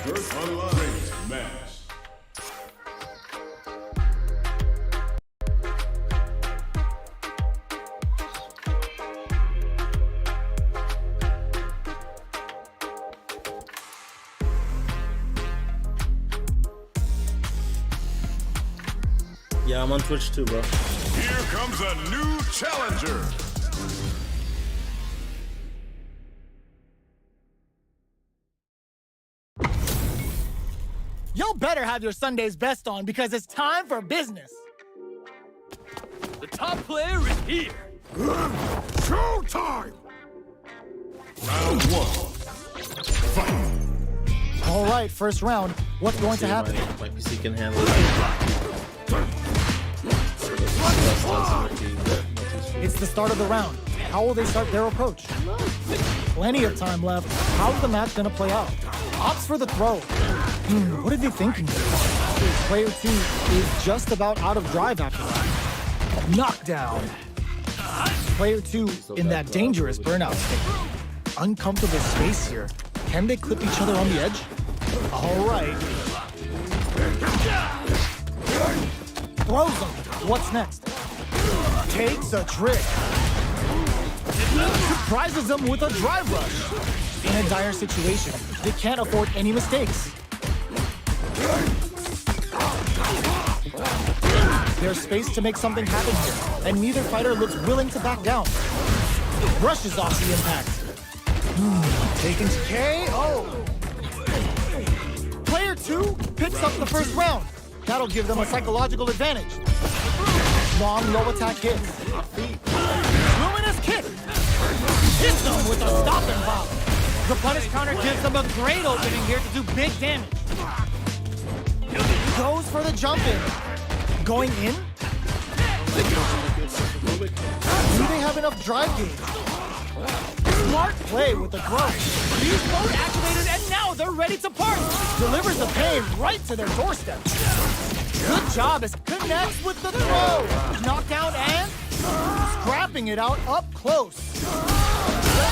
First unlocked match. Yeah, I'm on Twitch too, bro. Here comes a new challenger. Y'all better have your Sunday's best on because it's time for business. The top player is here. Showtime! Round one. Fight! All right, first round. What's going to happen? My PC can handle it. It's the start of the round. How will they start their approach? Plenty of time left. How's the match gonna play out? Opts for the throw. What are they thinking? Player 2 is just about out of drive after that. Knockdown. Player 2 in that dangerous burnout state. Uncomfortable space here. Can they clip each other on the edge? All right. Throws them. What's next? Takes a trick. Surprises them with a drive rush. In a dire situation, they can't afford any mistakes. There's space to make something happen here, and neither fighter looks willing to back down. Brushes off the impact. Taken to KO. Player 2 picks up the first round. That'll give them a psychological advantage. Long low attack hits. Luminous kick. Hits them with a stop and pop. The punish counter gives them a great opening here to do big damage. Goes for the jump in. Going in? Do they have enough drive gauge? Smart play with the throw. Use mode activated and now they're ready to party. Delivers the pain right to their doorstep. Good job as connects with the throw. Knockdown and scrapping it out up close.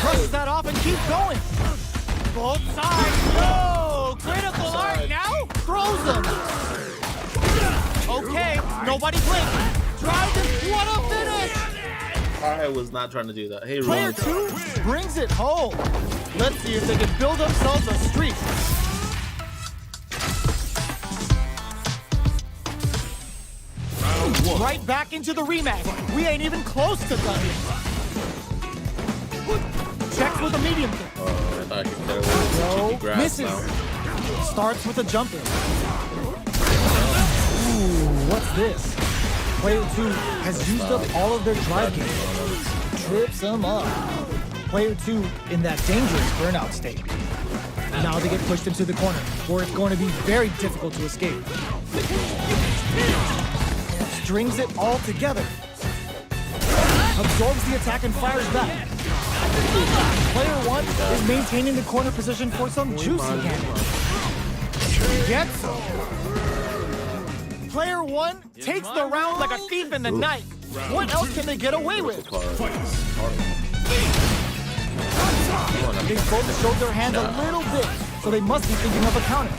Brushes that off and keeps going. Both sides. No! Critical art now? Throws them. Okay, nobody blink. Drive this. What a finish! I was not trying to do that. Hey, Player 2 brings it home. Let's see if they can build themselves a streak. Right back into the rematch. We ain't even close to done yet. Checks with a medium kick. No, misses. Starts with a jump in. Ooh, what's this? Player 2 has used up all of their drive games. Trips them up. Player 2 in that dangerous burnout state. Now they get pushed into the corner, where it's going to be very difficult to escape. Strings it all together. Absorbs the attack and fires back. Player 1 is maintaining the corner position for some juicy damage. Gets some. Player 1 takes the round like a thief in the night. What else can they get away with? They both showed their hands a little bit, so they must be thinking of a counter.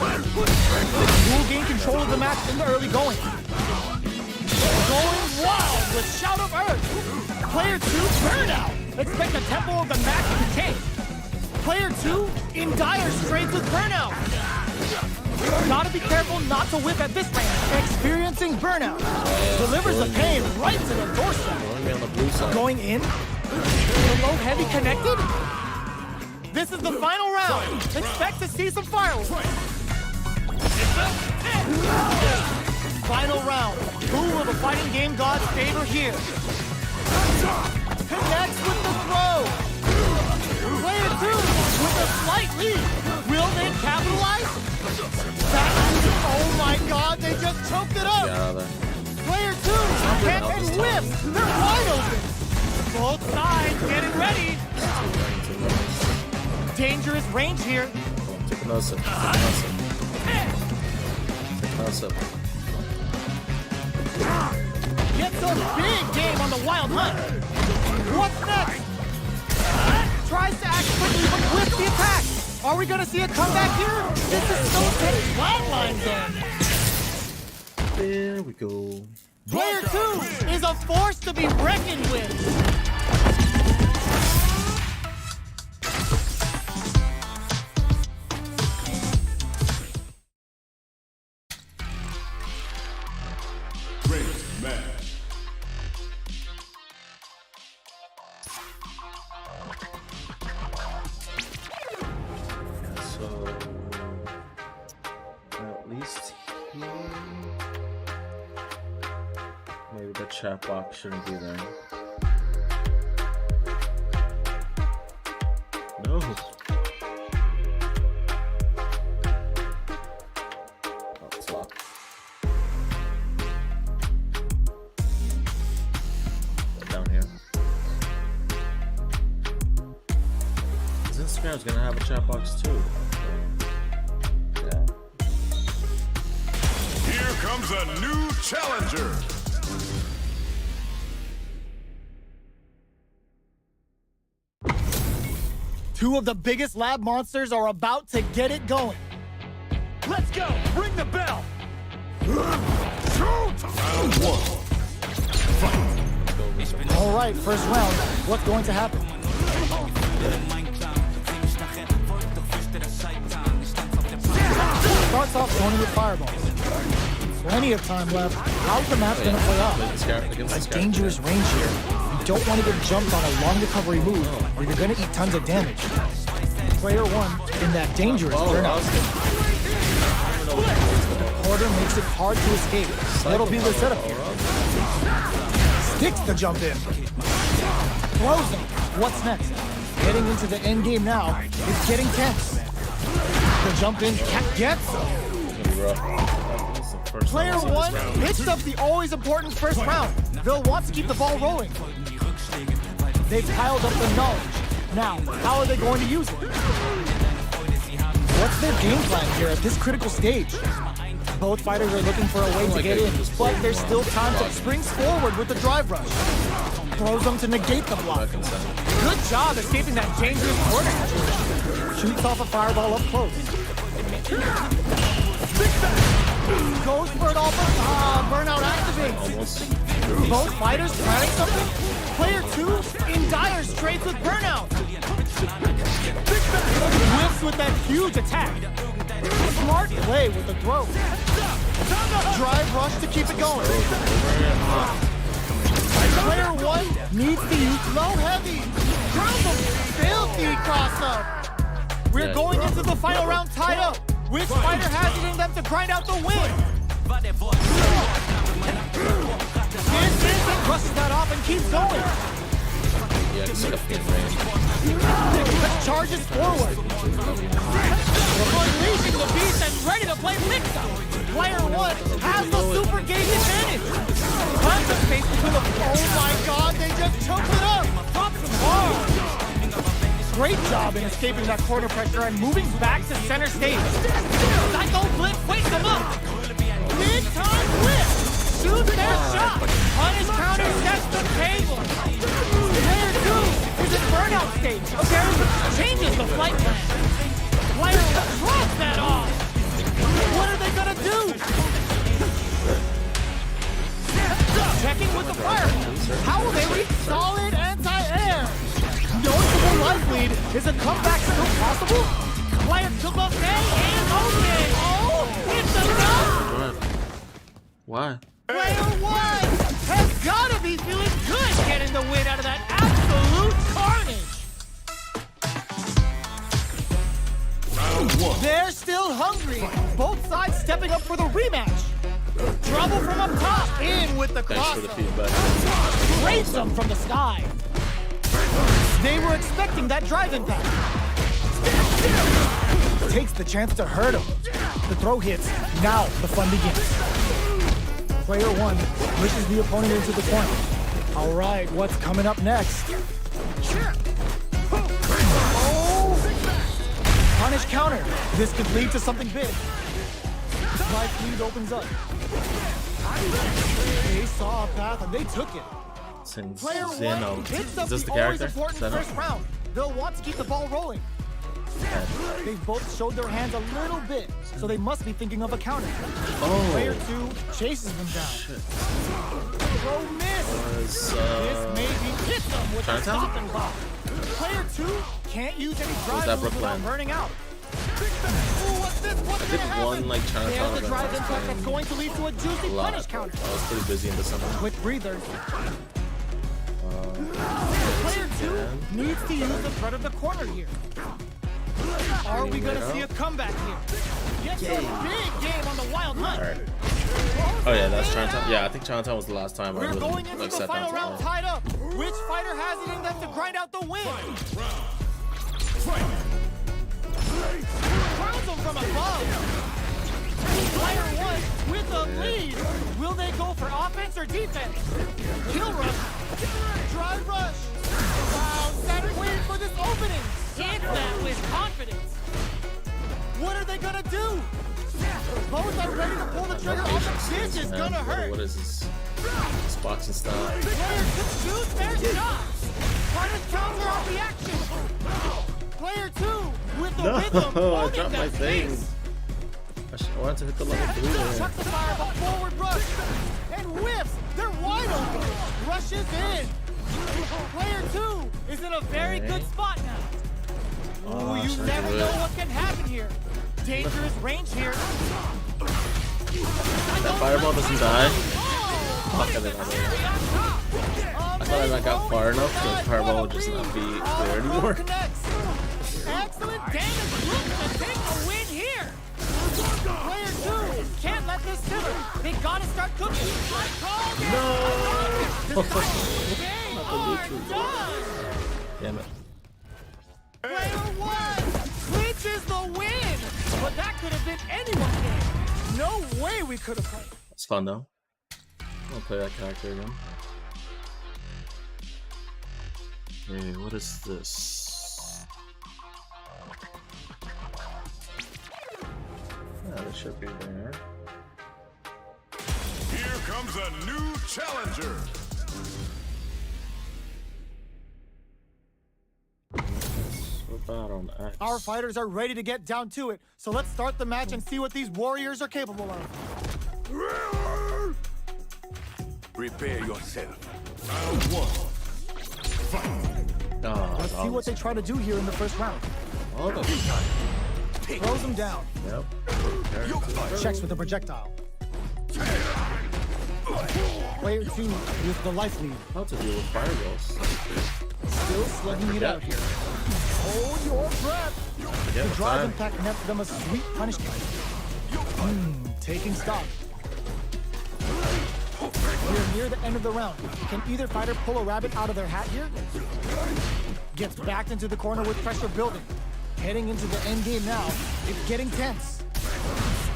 Will gain control of the match in the early going. Going wild with Shout of Earth. Player 2 burnout. Expect the tempo of the match to take. Player 2 in dire straits with burnout. Gotta be careful not to whip at this range. Experiencing burnout. Delivers the pain right to the doorstep. Going in. The low heavy connected. This is the final round. Expect to see some fireworks. Final round. Who will the fighting game gods favor here? Connects with the throw. Player 2 with a slight lead. Will they capitalize? Oh my god, they just choked it up. Player 2 can't and whips. They're wide open. Both sides getting ready. Dangerous range here. Gets a big game on the wild hunt. What's next? Tries to act quickly, but whips the attack. Are we gonna see a comeback here? This is so flatline then. There we go. Player 2 is a force to be reckoned with. Great match. So at least here, maybe the chat box shouldn't be there. No. Oh, it's locked. Down here. Instagram's gonna have a chat box too. Yeah. Here comes a new challenger. Two of the biggest lab monsters are about to get it going. Let's go! Ring the bell! Round 1. All right, first round. What's going to happen? Starts off throwing with fireballs. Plenty of time left. How's the map going to play out? A dangerous range here. You don't want to get jumped on a long recovery move, or you're going to eat tons of damage. Player 1 in that dangerous burnout state. The quarter makes it hard to escape. That'll be the setup here. Sticks the jump in. Throws him. What's next? Getting into the end game now. It's getting tense. The jump in gets him. Player 1 picks up the always important first round. They'll want to keep the ball rolling. They've piled up the knowledge. Now, how are they going to use it? What's their game plan here at this critical stage? Both fighters are looking for a way to get in, but there's still time to springs forward with the drive rush. Throws them to negate the block. Good job escaping that dangerous corner situation. Shoots off a fireball up close. Goes for it off of burnout activates. Both fighters planning something. Player 2 in dire straits with burnout. Whiffs with that huge attack. Smart play with the throw. Drive rush to keep it going. Player 1 needs to use low heavy. Ground them. Filthy cross up. We're going into the final round tied up. Which fighter has it in them to grind out the win? Vincent crushes that off and keeps going. Charges forward. Unleashing the beast and ready to play mix-up. Player 1 has the super gauge advantage. Tons of space between them. Oh my god, they just choked it up. Drops him hard. Great job in escaping that corner pressure and moving back to center stage. Psycho Blitz wakes them up. Big time whip. Shoots their shot. Punish counter sets the table. Player 2 is in burnout stage. Changes the flight plan. Player drops that off. What are they gonna do? Checking with the fireball. How will they reach solid anti-air? Noticeable life lead. Is a comeback still possible? Player took off day and okay. Oh, it's enough. Why? Player 1 has gotta be feeling good getting the win out of that absolute carnage. Round 1. They're still hungry. Both sides stepping up for the rematch. Trouble from up top. In with the Thanks cross. for the feedback. Raise them from the sky. They were expecting that drive impact. Takes the chance to hurt him. The throw hits. Now the fun begins. Player 1 pushes the opponent into the corner. All right, what's coming up next? Oh! Punish counter. This could lead to something big. Life lead opens up. They saw a path and they took it. Player 1 picks up Is this the the always character? important Zeno? first round. They'll want to keep the ball rolling. They both showed their hands a little bit, so they must be thinking of a counter. Oh. Player 2 chases them down. Throw miss. Was, This may be hit them with a Chinatown? stop and pop. Player 2 can't use any drive that moves without Brooklyn? burning out. Ooh, what's this? What's I gonna did happen? one like Chinatown There's the drive event impact that's going to lead to a juicy a lot. punish counter. I was pretty busy in the summer. Quick breather. Player 2 needs to use the threat of the corner here. Are we going to see a comeback here? Gets a big game on the Wild Hunt. All right. Oh yeah, that's Chinatown. Yeah, I think Chinatown was the last time I We're really going into like the sat down final to round play. tied up. Which fighter has it in them to grind out the win? Crowns them from above. Player 1 with a lead. Will they go for offense or defense? Kill rush. Drive rush. Wow, Saturn waiting for this opening. Hit that with confidence. What are they gonna do? Both are ready to pull the trigger on the This is gonna hurt. What is this? This boxing style. Player 2 shoots their shots. Punish counter on the action. Player 2 with the rhythm. I owning dropped my that thing. pace. I wanted to hit the level 3 there. Chucks the fire, but forward rush. And whiffs. They're wide open. Rushes in. Player 2 is in a very Okay. good spot now. Oh, You should I never do know it? what can happen here. Dangerous range here. That fireball doesn't die. Fuck, I didn't know that. I thought I got far enough so the fireball would just not be clear anymore. Excellent damage. Looking to take a win here. Player 2 can't let this simmer. They gotta start cooking. I called it. No! They are done. Damn it. Player 1 clinches the win. But that could have been anyone's game. No way we could have played. It's fun though. I'll play that character again. Okay, what is this? Yeah, this should be there. Here comes a new challenger. What about on X? Our fighters are ready to get down to it. So let's start the match and see what these warriors are capable of. Prepare yourself. Round 1. Fight. Oh, Let's see what they try to do here in the first round. Oh, the Throws them down. yep. Checks with the projectile. Player 2 with the life lead. How to deal with fireballs? Still slugging it out here. Hold your breath. Yeah, The drive time. impact nets them a sweet punishment. Taking stock. We're near the end of the round. Can either fighter pull a rabbit out of their hat here? Gets backed into the corner with pressure building. Heading into the end game now. It's getting tense.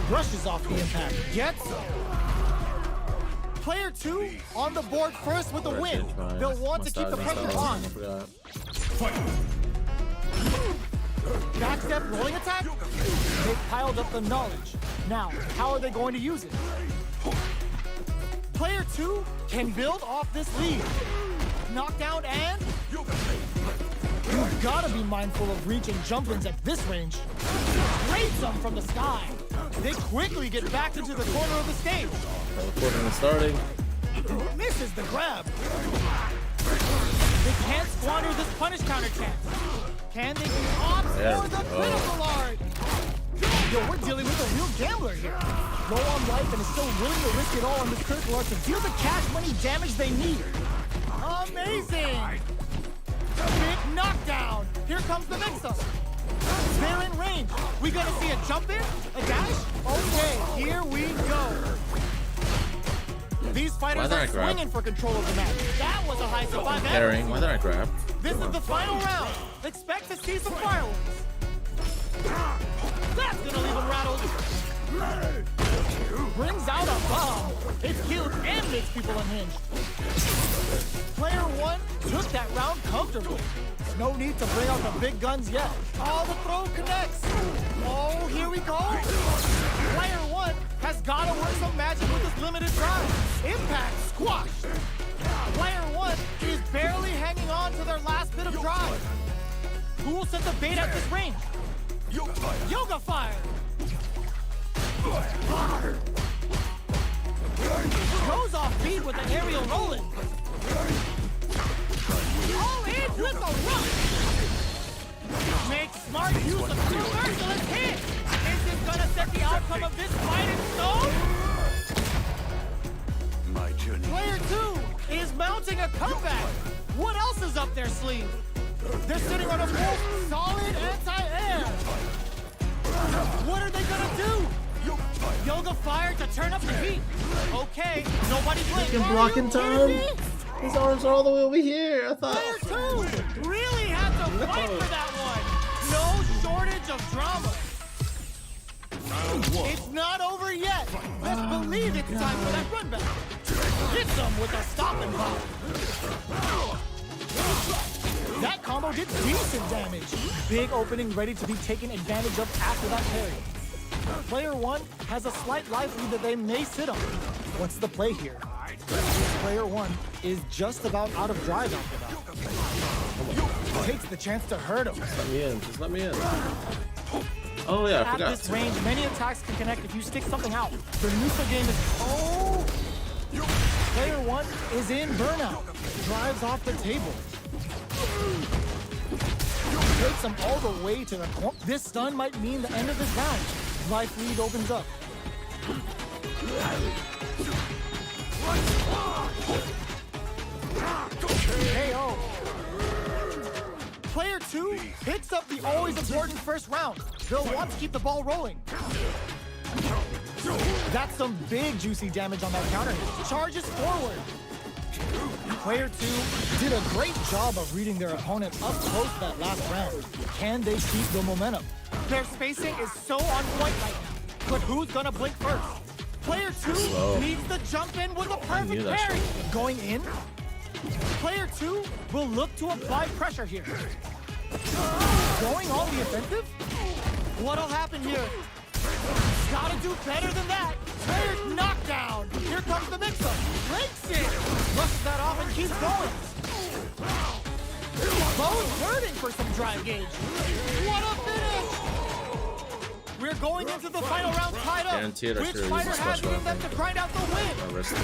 Brushes off the impact. Gets Player 2 on the board first with the win. They'll want to keep the pressure on. I forgot. Backstep rolling attack. They've piled up the knowledge. Now, how are they going to use it? Player 2 can build off this lead. Knockdown and... You've got to be mindful of reach and jump-ins at this range. Rates them from the sky. They quickly get back into the corner of the stage. Recording is starting. Misses the grab. They can't squander this punish counter chance. Can they be ops There for we the go. critical art? Yo, we're dealing with a real gambler here. Low on life and is still willing to risk it all on this critical art to deal the cash money damage they need. Amazing! Big knockdown. Here comes the mix-up. They're in range. We gonna see a jump in? A dash? Okay, here we go. These fighters Why did I are grab? swinging for control of the match. That was a high survive. Herring, why did I grab? This is the final round. Expect to see some fireworks. That's gonna leave them rattled. Brings out a bomb. It's killed and makes people unhinged. Player 1 took that round comfortably. No need to bring out the big guns yet. Oh, the throw connects. Oh, here we go. Player 1 has got to work some magic with this limited drive. Impact squashed. Player 1 is barely hanging on to their last bit of drive. Who will set the bait at this range? Yoga fire! Goes off beat with the aerial rolling. All in with the rush. Makes smart use of two merciless hits. Is this gonna set the outcome of this fight in stone? My journey. Player 2 is mounting a comeback. What else is up their sleeve? They're sitting on a full solid anti-air. What are they gonna do? Yoga fire to turn up the heat. Okay, nobody blink. He can block in time. His arms are all the way over here. I thought. Player 2 really had to fight for that one. No shortage of drama. It's not over yet. Let's believe it's time for that run back. Hits them with a stop and pop. That combo did decent damage. Big opening ready to be taken advantage of after that parry. Player 1 has a slight life lead that they may sit on. What's the play here? Player 1 is just about out of drive after that. Takes the chance to hurt him. Let me in. Just let me in. Oh yeah, I At forgot. this range, many attacks can connect if you stick something out. The neutral game is... Oh! Player 1 is in burnout. Drives off the table. Takes him all the way to the corner. This stun might mean the end of this round. Life lead opens up. KO. Player 2 picks up the always important first round. They'll want to keep the ball rolling. That's some big juicy damage on that counter. Charges forward. Player 2 did a great job of reading their opponent up close that last round. Can they keep the momentum? Their spacing is so on point right now. But who's gonna blink first? Player 2 needs to jump in with a perfect parry. Going in? Player 2 will look to apply pressure here. Going on the offensive? What'll happen here? Gotta do better than that. Player's knockdown. Here comes the mix-up. Breaks it. Brushes that off and keeps going. Bo's hurting for some drive gauge. What a finish! We're going into the final round tied up. Guaranteed I Which should've used fighter a has special it in them to grind out the win? I rested.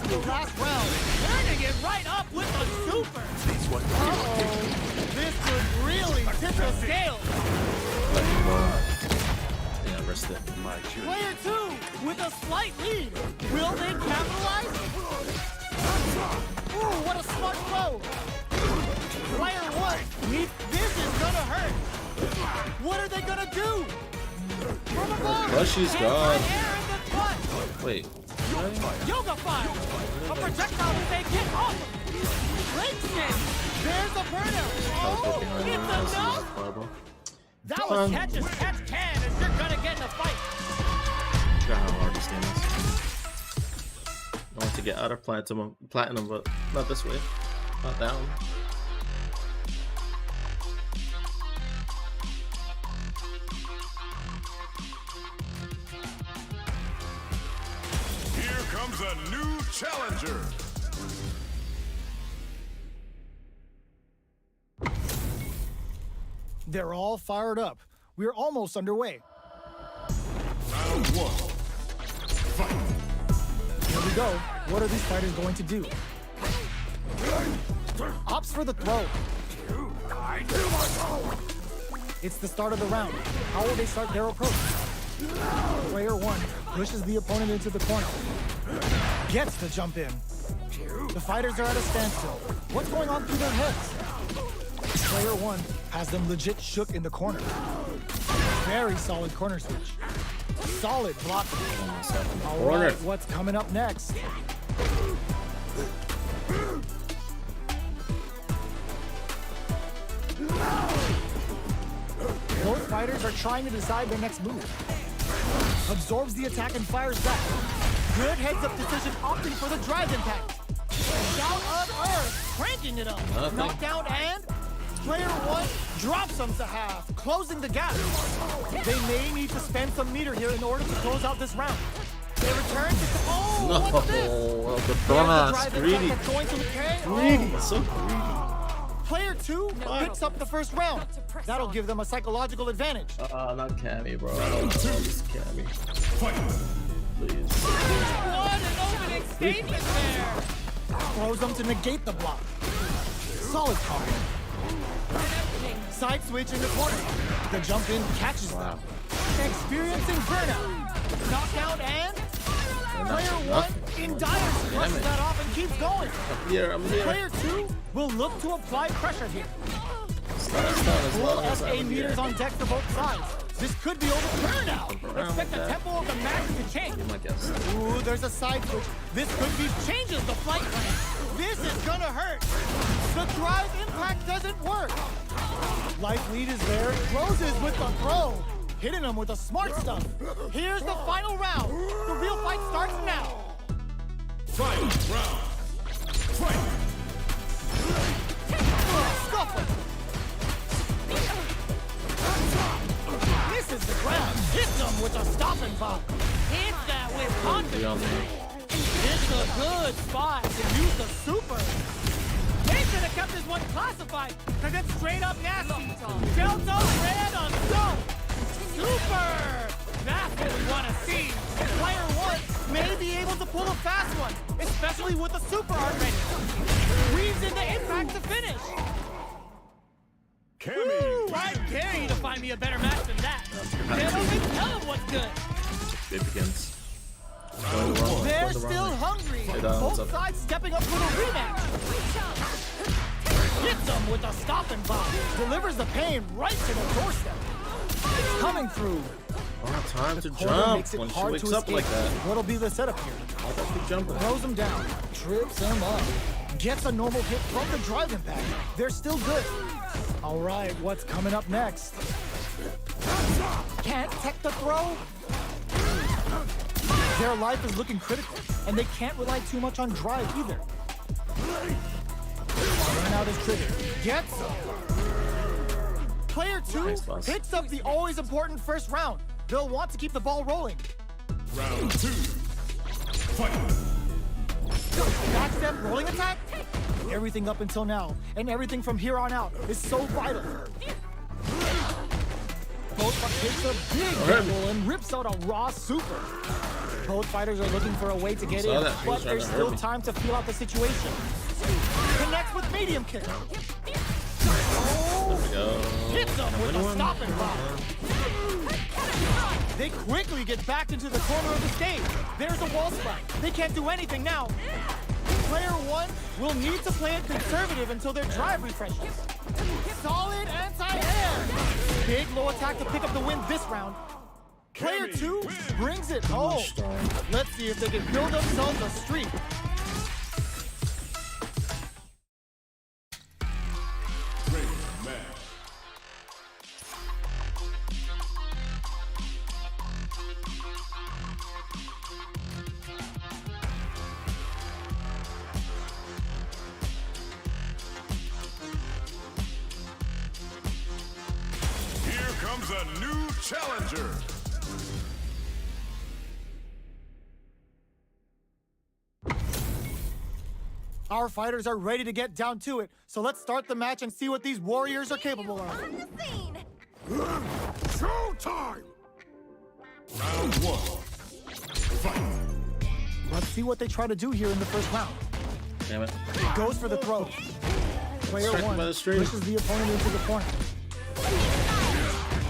The last round, turning it right up with a super. Uh-oh. This could really tip the scale. Yeah, I rested. Player 2 with a slight lead. Will they capitalize? Ooh, what a smart throw. Player 1, this is gonna hurt. What are they gonna do? From above. Flushy's gone. Air in the butt. Wait. Yoga fire. A projectile with a kick off. Breaks it. There's a burnout. Oh, it's enough. That was catch as catch can, and you're gonna get in a fight. Forgot how hard this game is. I want to get out of platinum, but not this way. Not down. Here comes a new challenger. They're all fired up. We're almost underway. Round 1. Fight. Here we go. What are these fighters going to do? Opts for the throw. It's the start of the round. How will they start their approach? Player 1 pushes the opponent into the corner. Gets the jump in. The fighters are at a standstill. What's going on through their heads? Player 1 has them legit shook in the corner. Very solid corner switch. Solid block. All right, what's coming up next? Both fighters are trying to decide their next move. Absorbs the attack and fires back. Good heads-up decision, opting for the drive impact. Down on earth, cranking it up. Knockdown and player 1 drops them to half, closing the gap. They may need to spend some meter here in order to close out this round. They return to... Oh, what's this? The dumbass. Greedy. Going to decay. Greedy. So greedy. Player 2 picks up the first round. That'll give them a psychological advantage. Not Cammy, bro. I don't know this Cammy. Please. What an opening statement there! Throws them to negate the block. Solid card. Side switch in the corner. The jump in catches them. Experiencing burnout. Knockout and player 1 in dire brushes that off and keeps going. I'm here. Player 2 will look to apply pressure here. Stun Full as SA meters on deck for both sides. This could be over burnout. Expect the tempo of the match to change. I guess. Ooh, there's a side switch. This could be changes the flight plan. This is gonna hurt. The drive impact doesn't work. Life lead is there. Closes with the throw. Hitting him with the smart stuff. Here's the final round. The real fight starts now. Fight round. Fight. Scuffle. Misses the ground. Hits him with a stopping block. Hit that with confidence. It's a good spot to use the super. They should have kept this one classified, because it's straight up nasty. Delta red on go. Super! That's what we want to see. Player 1 may be able to pull a fast one, especially with the super already. Weaves in the impact to finish. Cammy. I dare you to find me a better match than that. They don't even tell them what's good. It begins. They're still hungry. Both sides stepping up for the rematch. Hits them with a stopping bomb. Delivers the pain right to the doorstep. It's coming through. Time to Corner jump makes it when she hard wakes to up escape. like that. What'll be the setup here? I'll keep jumping. Throws him down. Trips him up. Gets a normal hit from the drive impact. They're still good. All right, what's coming up next? Can't tech the throw. Their life is looking critical, and they can't rely too much on drive either. Burnout is triggered. Gets him. Player 2 Nice, boss. picks up the always important first round. They'll want to keep the ball rolling. Round 2. Fight. Backstep rolling attack. Everything up until now, and everything from here on out, is so vital. Both takes a big angle and rips out a raw super. Both fighters are looking for a way to get in, that. but He's trying there's to still hurt me. time to feel out the situation. Connects with medium kick. There we go. Hits him with a stopping block. They quickly get back into the corner of the stage. There's a wall spike. They can't do anything now. Player 1 will need to play it conservative until their drive refreshes. Solid anti-air. Big low attack to pick up the win this round. Player 2 brings it home. Let's see if they can build themselves a streak. Great match. Here comes a new challenger. Our fighters are ready to get down to it, so let's start the match and see what these warriors are capable of. On the scene. Showtime! Round 1. Fight. Let's see what they try to do here in the first round. Damn it. Goes for the throw. Player Striking 1 by the string. pushes the opponent into the corner.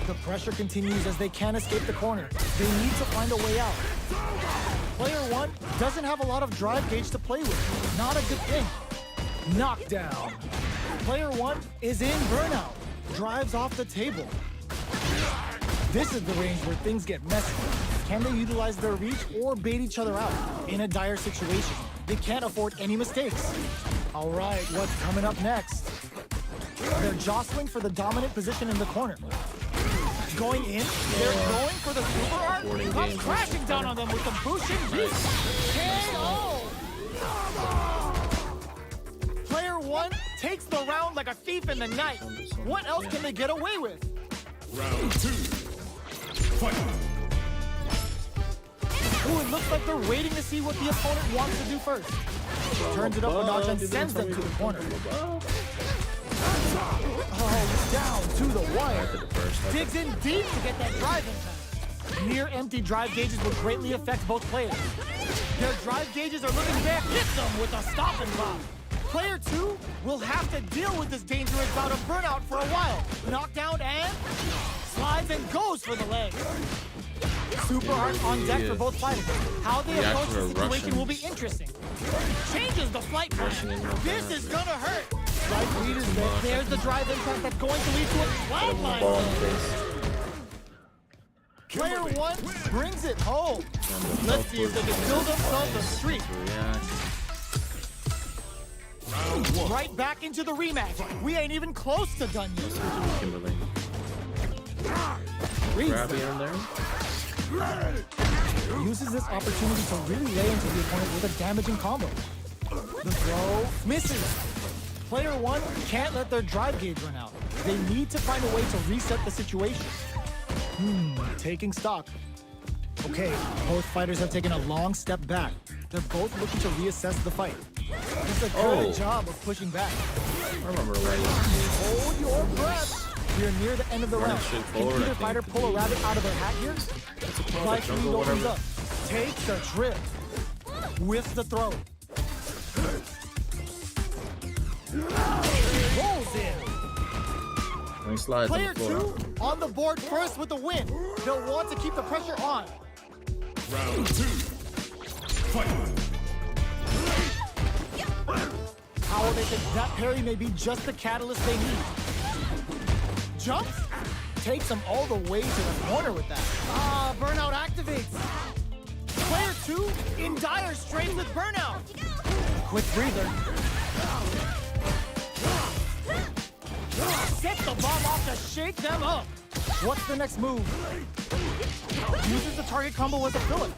The pressure continues as they can't escape the corner. They need to find a way out. Player 1 doesn't have a lot of drive gauge to play with. Not a good thing. Knockdown. Player 1 is in burnout. Drives off the table. This is the range where things get messy. Can they utilize their reach or bait each other out? In a dire situation, they can't afford any mistakes. All right, what's coming up next? They're jostling for the dominant position in the corner. Going in, they're going for the super art. Comes crashing down on them with the Bushin Beast. KO! Player 1 takes the round like a thief in the night. What else can they get away with? Round 2. Fight. Ooh, it looks like they're waiting to see what the opponent wants to do first. Turns it up a notch and sends them to the corner. Oh, down to the wire. To the first. Digs in deep to get that drive impact. Near empty drive gauges will greatly affect both players. Their drive gauges are looking back. Hit them with a stop and pop. Player 2 will have to deal with this dangerous bout of burnout for a while. Knockdown and slides and goes for the leg. Super hard on deck for both fighters. How they approach the situation will be interesting. Changes the flight plan. This is gonna hurt. Right lead is there. There's the drive impact that's going to lead to a cloudline. Player 1 brings it home. Let's see if they can build themselves a streak. Right back into the rematch. We ain't even close to done yet. Kimberly. Grab it in there. Uses this opportunity to really lay into the opponent with a damaging combo. The throw misses. Player 1 can't let their drive gauge run out. They need to find a way to reset the situation. Taking stock. Okay, both fighters have taken a long step back. They're both looking to reassess the fight. It's a good job of pushing back. I remember right. Hold your breath. We're near the end of the round. Can either fighter pull a rabbit out of their hat here? Life lead opens up. Takes a trip. With the throw. Rolls in. Player 2 on the board first with the win. They'll want to keep the pressure on. Round 2. Fight. How will they think that parry may be just the catalyst they need? Jumps? Takes them all the way to the corner with that. Burnout activates. Player 2 in dire straits with burnout. Quick breather. Set the bomb off to shake them up. What's the next move? Uses the target combo as a filler.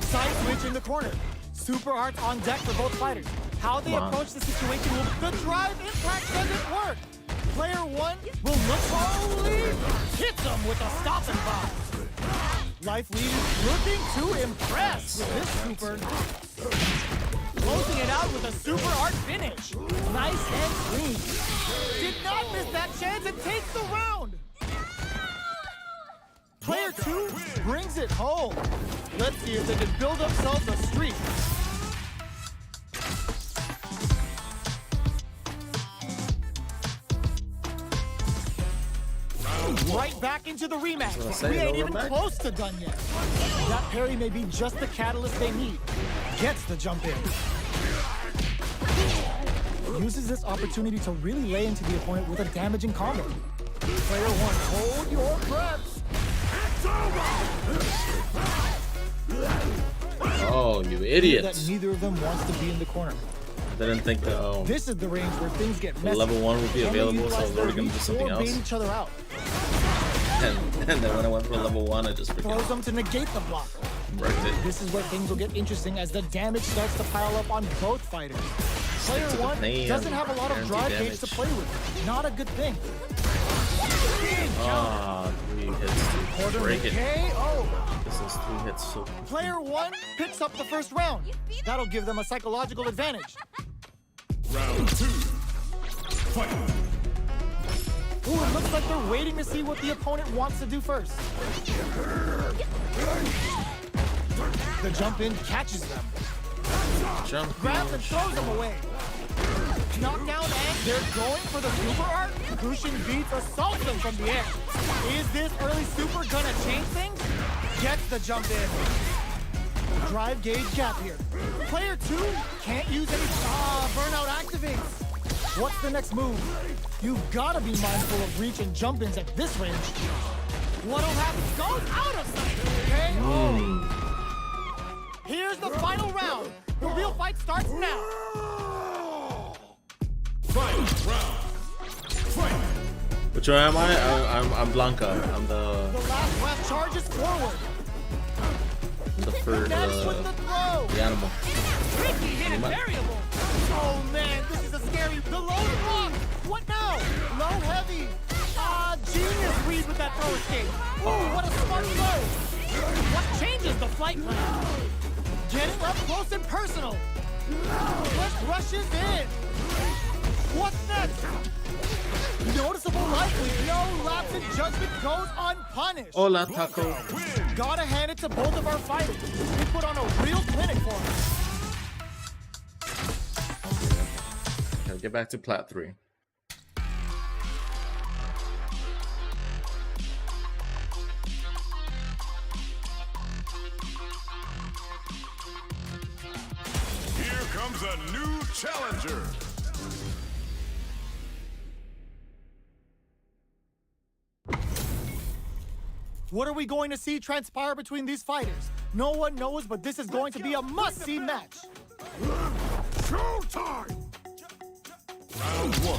Side switch in the corner. Super arts on deck for both fighters. How they approach the situation will... The drive impact doesn't work. Player 1 will look holy. Hits them with a stop and pop. Life lead is looking to impress with this super. Closing it out with a super art finish. Nice and clean. Did not miss that chance and takes the round. Player 2 brings it home. Let's see if they can build themselves a streak. Right back into the rematch. We ain't even close to done yet. That parry may be just the catalyst they need. Gets the jump in. Uses this opportunity to really lay into the opponent with a damaging combo. Player 1, hold your breath. Oh, you idiots. That neither of them wants to be in the corner. I didn't think that this is the range where things get messy. level 1 would be available, so we're going to do something else. Bait each other out. And then when I went for level 1, I just throws them to negate the block. wrecked it. This is where things will get interesting as the damage starts to pile up on both fighters. Player 1 doesn't have a lot of drive gauge to play with. Not a good thing. Ah, 3 hits to break it. KO. This is 3 hits, so... Player 1 picks up the first round. That'll give them a psychological advantage. Round 2. Fight. Ooh, it looks like they're waiting to see what the opponent wants to do first. The jump in catches them. Jump. Grabs and throws them away. Knockdown and they're going for the super art. Cushion beats assaults them from the air. Is this early super gonna change things? Gets the jump in. Drive gauge gap here. Player 2 can't use any... burnout activates. What's the next move? You've got to be mindful of reach and jump-ins at this range. What'll happen? Goes out of sight. KO. Here's the final round. The real fight starts now. Fight. Round. Fight. Which one am I? I'm Blanca. I'm The last breath charges forward. the third, Connects with the throw. the animal. Tricky hidden variable. Oh man, this is a scary. The low block. What now? Low heavy. Genius read with that throw escape. Ooh, what a smart throw. What changes the flight plan? Getting up close and personal. Swift rushes in. What's next? Noticeable likely. No lapse in judgment goes unpunished. Hola, Taco. Gotta hand it to both of our fighters. They put on a real clinic for us. Okay, get back to Plat 3. Here comes a new challenger. What are we going to see transpire between these fighters? No one knows, but this is going to be a must-see match. Showtime! Round 1.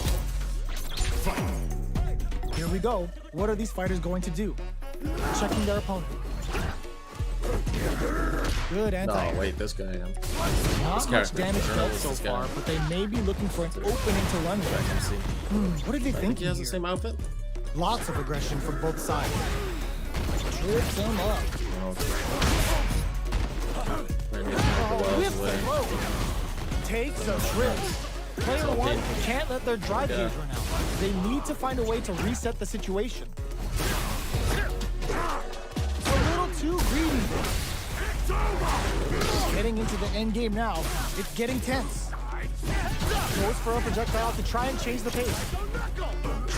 Fight! Here we go. What are these fighters going to do? Checking their opponent. Good anti. No, wait, this guy. Not this much character. damage I don't know dealt what's so this guy. far, but they may be looking for an opening to run I with. can see. What did they I think think he has the here? same outfit. Lots of aggression from both sides. Trips him up. Whips the throw. Takes a trip. Player one can't let their drive gauge run out. They need to find a way to reset the situation. A little too greedy. Getting into the end game now. It's getting tense. Goes for a projectile to try and change the pace.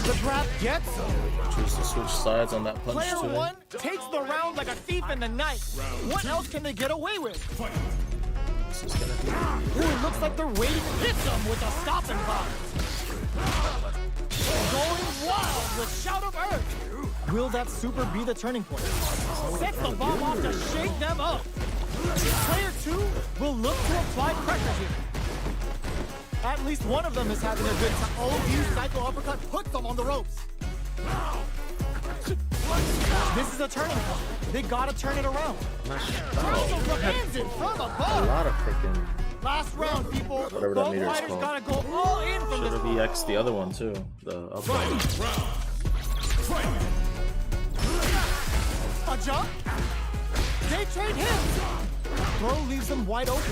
The grab gets him. Choose to switch sides on that punch Player too. one takes the round like a thief in the night. What else can they get away with? This is gonna be. Ooh, it looks like they're waiting. Hits them with a stop and block. Going wild with Shout of Earth. Will that super be the turning point? Sets the bomb off to shake them up. Player two will look to apply pressure here. At least one of them is having a good time. Oh, you psycho uppercut puts them on the ropes. This is a turning point. They gotta turn it around. Also commands it from A above. lot of freaking. Last round, people. Whatever that Both meter is fighters called. gotta go all in from Should this have EX the other one too. The up one. Round. Fight! A jump. They trade hits. Throw leaves them wide open.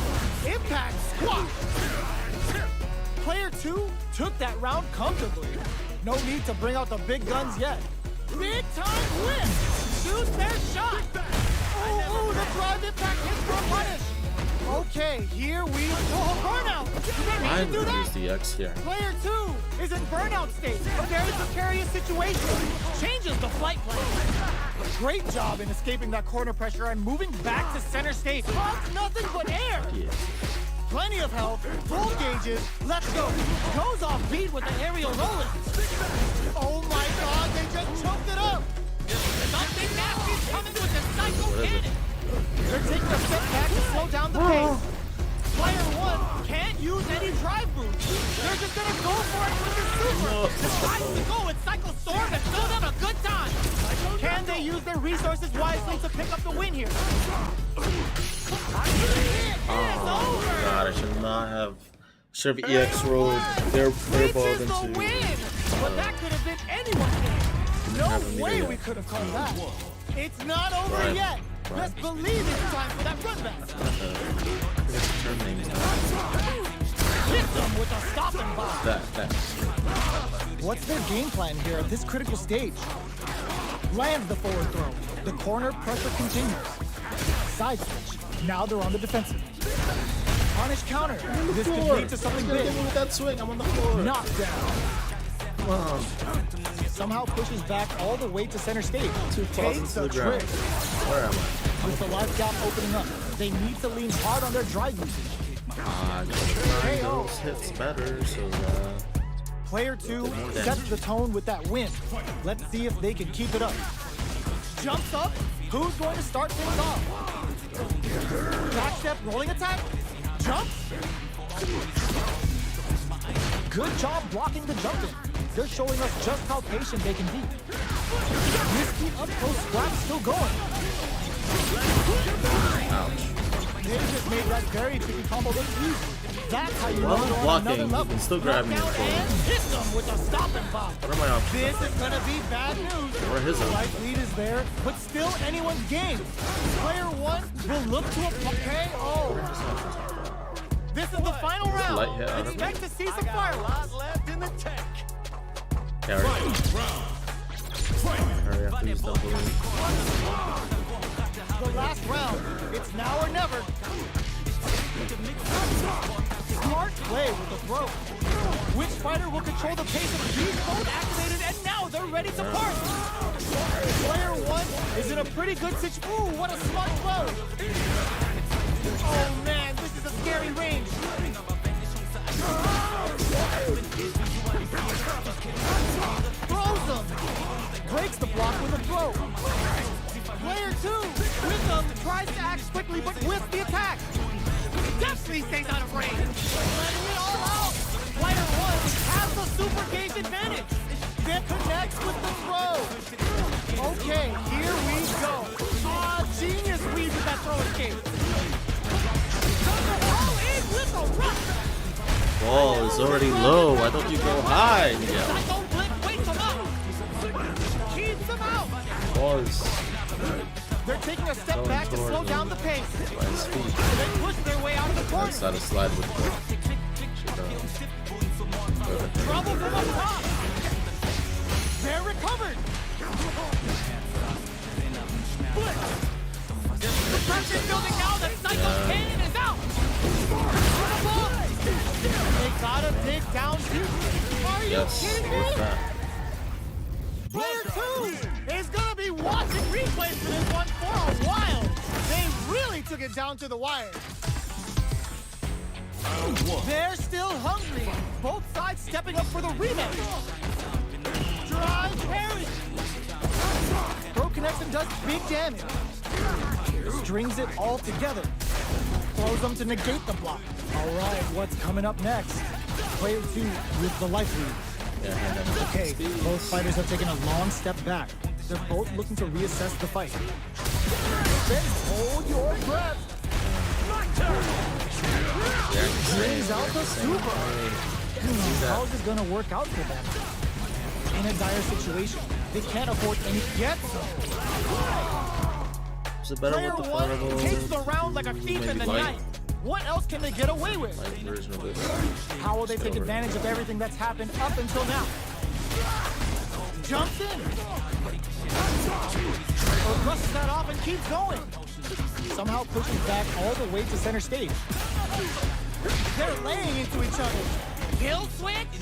Impact squash. Player two took that round comfortably. No need to bring out the big guns yet. Big time win. Shoot their shot. Ooh, the drive impact hits for a punish. Okay, here we go. Burnout. Do they I need to do would that? use the X here. Player two is in burnout state. A very precarious situation. Changes the flight plan. Great job in escaping that corner pressure and moving back to center stage. But nothing but air. Yeah. Plenty of health, full gauges. Let's go. Goes off beat with the aerial rolling. Oh my God, they just choked it up. Something nasty's coming with the psycho cannon. They're taking a step back to slow down the pace. Player one can't use any drive boost. They're just gonna go for it with the super. Tries to go with Cycle Storm and still have a good time. Can they use their resources wisely to pick up the win here? God, I should not have. Should have EX rolled their ball Reaches the into. win. But that could have been anyone's game. No have a meter way yet. we could have caught that. It's not over Right. yet. Let's believe it's time for that run back. Hits them with a stop and block. That. What's their game plan here at this critical stage? Lands the forward throw. The corner pressure continues. Side switch. Now they're on the defensive. Punish counter. This could lead to something big. With that swing, I'm on the floor. Knockdown. Come on. Somehow pushes back all the way to center stage. Takes to a the ground. trick. Where am I? With the life gap opening up, they need to lean hard on their drive usage. Those hits better, so Player two sets the tone with that win. Let's see if they can keep it up. Jumps up. Who's going to start things off? Back step rolling attack. Jumps. Good job blocking the jump in. They're showing us just how patient they can be. Risky up close scrap still going. ouch. They just made that very tricky combo look easy. That's how you know Well, they're on blocking, another you level. can still grab me. Knockdown and hits them with a stop and pop. What are my options? This is gonna be bad news. Or his own. Life lead is there, but still anyone's game. Player one will look to a KO. This is the final round. Light hit out of it. Expect to see some fireworks. Carry. Hurry up, please don't believe. The last round. It's now or never. Smart play with the throw. Which fighter will control the pace of these both activated and now they're ready to part? Player one is in a pretty good situation. Ooh, what a smart throw. Oh man, this is a scary range. Throws him. Breaks the block with a throw. Player two with them tries to act quickly but with the attack. Definitely stays out of range. Letting it all out. Player one has the super gauge advantage. Then connects with the throw. Okay, here we go. Genius weave with that throw escape. All in with a rush. Ball is already low. Why don't you go high? Yeah. Psycho blip waits him up. Keeps him out. Ball is They're taking a step going back to toward slow him down the pace. by his feet. They push their way out of the corner. Nice how to slide with the Trouble from up top. They're recovered. Blitz. The pressure building now that Psycho Cannon is out. They gotta dig down deep. Are you Yes, kidding me? with that. Player two is gonna be watching replays for this one for a while. They really took it down to the wire. They're still hungry. Both sides stepping up for the rematch. Drive parry. Throw connects and does big damage. Strings it all together. Throws them to negate the block. All right, what's coming up next? Player two with the life lead. Yeah, Okay, both fighters have taken a long step back. They're both looking to reassess the fight. Then hold your breath. Brings out the super. How is this gonna work out for them? In a dire situation, they can't afford any gets. Is it better Player with the one flammable? takes the round like a thief in the Maybe night. What else can they get away with? light version of this. How will they take advantage of everything that's happened up until now? Jumps in. Or brushes that off and keeps going. Somehow pushes back all the way to center stage. They're laying into each other. Kill switch.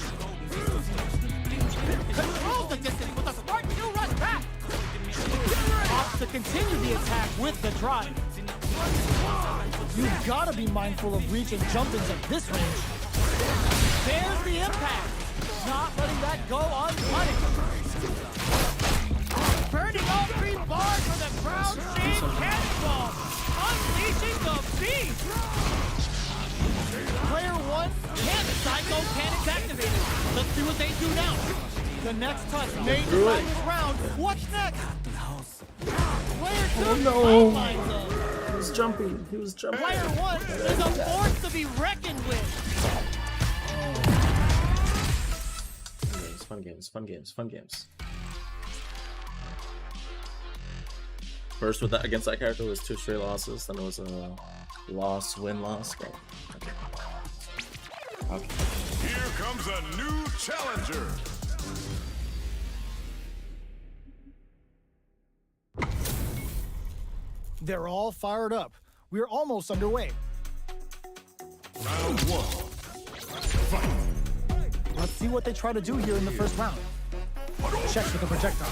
Controls the distance with a smart kill rush back. Opts to continue the attack with the drive. You've got to be mindful of reach and jump-ins at this range. There's the impact. Not letting that go unpunished. Burning all three bars for the crowd-shaped cannonball. Unleashing the beast. Player one And Psycho Cannon's activated. Let's see what they do now. The next touch may threw decide it. this round. What's next? Player two no. sidelines them. He was jumping. He was jumping. Player one Is a force to be reckoned with. Fun games, fun games, fun games. First with that against that character was 2 straight losses, then it was a loss, win-loss. Okay. Here comes a new challenger. They're all fired up. We're almost underway. Round one. Fight. Let's see what they try to do here in the first round. Checks with the projectile.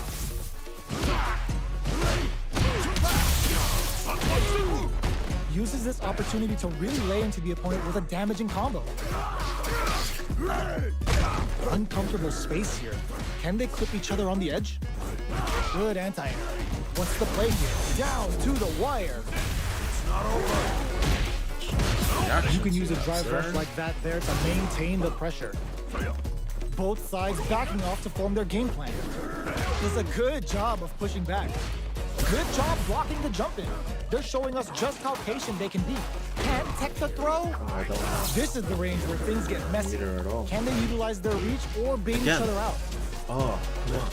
Uses this opportunity to really lay into the opponent with a damaging combo. Uncomfortable space here. Can they clip each other on the edge? Good anti-air. What's the play here? Down to the wire. You can use a drive rush like that there to maintain the pressure. Both sides backing off to form their game plan. Does a good job of pushing back. Good job blocking the jump in. They're showing us just how patient they can be. Can't tech the throw. I don't know. This is the range where things get messy. Leader at all. Can they utilize their reach or bait each Again. other out? Oh, come on.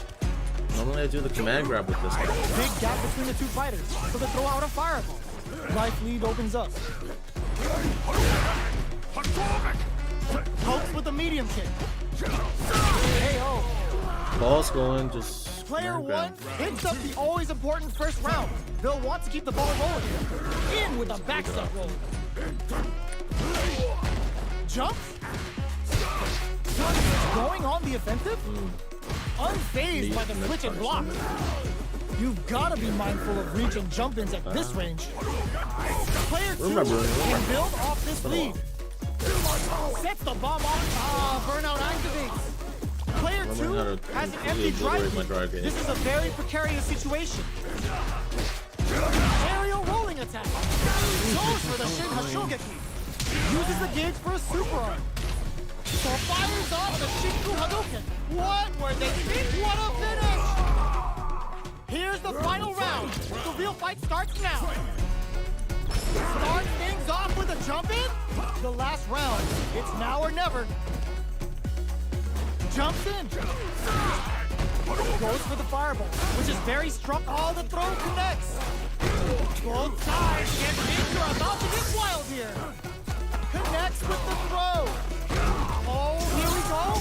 Normally I do the command grab with this guy. Big gap between the two fighters, so they throw out a fireball. Life lead opens up. Pokes with a medium kick. KO. Ball's going, just Player one ground. picks up the always important first round. They'll want to keep the ball rolling. In with a backstep roll. Jump. Going on the offensive. Unfazed by the switch and block. You've got to be mindful of reach and jump-ins at this range. Player two can build off this lead. Sets the bomb off. Burnout activates. Player two has an empty drive. This is a very precarious situation. Aerial rolling attack. Goes for the Shin Hashogeki. Uses the gauge for a super arm. So fires off the Shinku Hadouken. What were they thinking? What a finish! Here's the final round. The real fight starts now. Start things off with a jump in. The last round. It's now or never. Jumps in. Goes for the fireball, which is very strong. Oh, the throw connects. Both sides get big. You're about to get wild here. Connects with the throw. Oh, here we go.